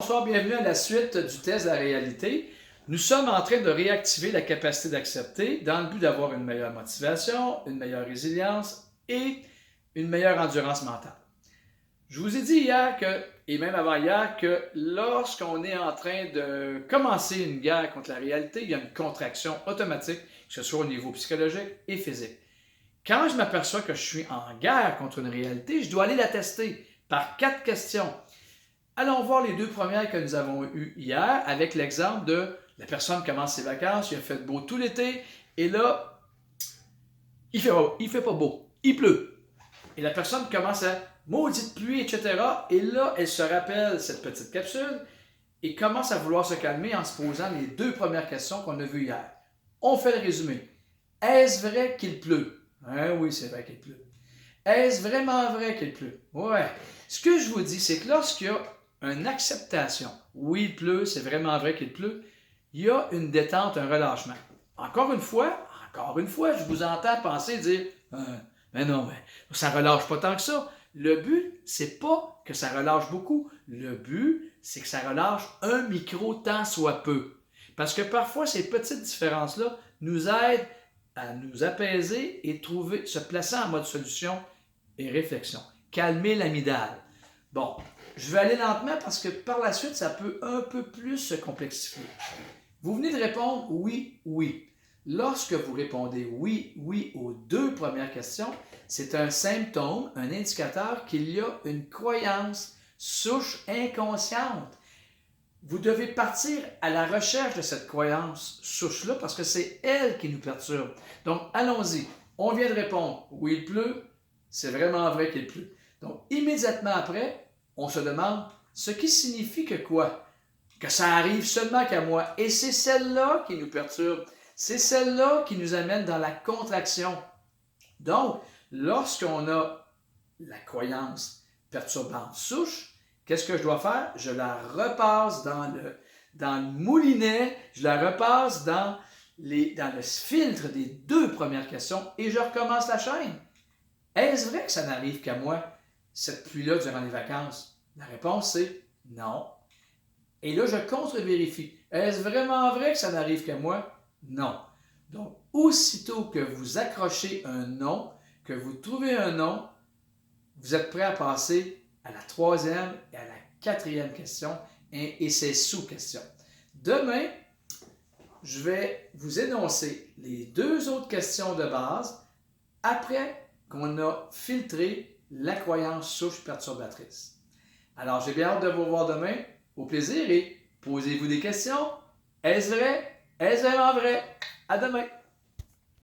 Bonsoir, bienvenue à la suite du test de la réalité. Nous sommes en train de réactiver la capacité d'accepter dans le but d'avoir une meilleure motivation, une meilleure résilience et une meilleure endurance mentale. Je vous ai dit hier et même avant hier, que lorsqu'on est en train de commencer une guerre contre la réalité, il y a une contraction automatique, que ce soit au niveau psychologique et physique. Quand je m'aperçois que je suis en guerre contre une réalité, je dois aller la tester par 4 questions. Allons voir les 2 premières que nous avons eues hier avec l'exemple de la personne commence ses vacances, il a fait beau tout l'été et là, il fait pas beau, il pleut. Et la personne commence à maudite pluie, etc. Et là, elle se rappelle cette petite capsule et commence à vouloir se calmer en se posant les 2 premières questions qu'on a vues hier. On fait le résumé. Est-ce vrai qu'il pleut? Hein, oui, c'est vrai qu'il pleut. Est-ce vraiment vrai qu'il pleut? Ouais. Ce que je vous dis, c'est que lorsqu'il y a une acceptation, oui, il pleut, c'est vraiment vrai qu'il pleut, il y a une détente, un relâchement. Encore une fois, je vous entends penser, dire mais non, mais ça relâche pas tant que ça. Le but, c'est pas que ça relâche beaucoup. Le but, c'est que ça relâche un micro tant soit peu. Parce que parfois, ces petites différences-là nous aident à nous apaiser et se placer en mode solution et réflexion. Calmer l'amygdale. Bon, je vais aller lentement parce que par la suite, ça peut un peu plus se complexifier. Vous venez de répondre oui, oui. Lorsque vous répondez oui, oui aux 2 premières questions, c'est un symptôme, un indicateur qu'il y a une croyance souche inconsciente. Vous devez partir à la recherche de cette croyance souche-là parce que c'est elle qui nous perturbe. Donc, allons-y. On vient de répondre oui, il pleut. C'est vraiment vrai qu'il pleut. Donc, immédiatement après, on se demande ce qui signifie que quoi? Que ça arrive seulement qu'à moi. Et c'est celle-là qui nous perturbe. C'est celle-là qui nous amène dans la contraction. Donc, lorsqu'on a la croyance perturbante souche, qu'est-ce que je dois faire? Je la repasse dans le moulinet, je la repasse dans le filtre des 2 premières questions et je recommence la chaîne. Est-ce vrai que ça n'arrive qu'à moi, cette pluie-là, durant les vacances? La réponse, c'est non. Et là, je contre-vérifie. Est-ce vraiment vrai que ça n'arrive qu'à moi? Non. Donc, aussitôt que vous accrochez un non, que vous trouvez un non, vous êtes prêt à passer à la 3e et à la 4e question et ses sous-questions. Demain, je vais vous énoncer les 2 autres questions de base après qu'on a filtré la croyance souche perturbatrice. Alors, j'ai bien hâte de vous voir demain. Au plaisir et posez-vous des questions. Est-ce vrai? Est-ce vraiment vrai? À demain!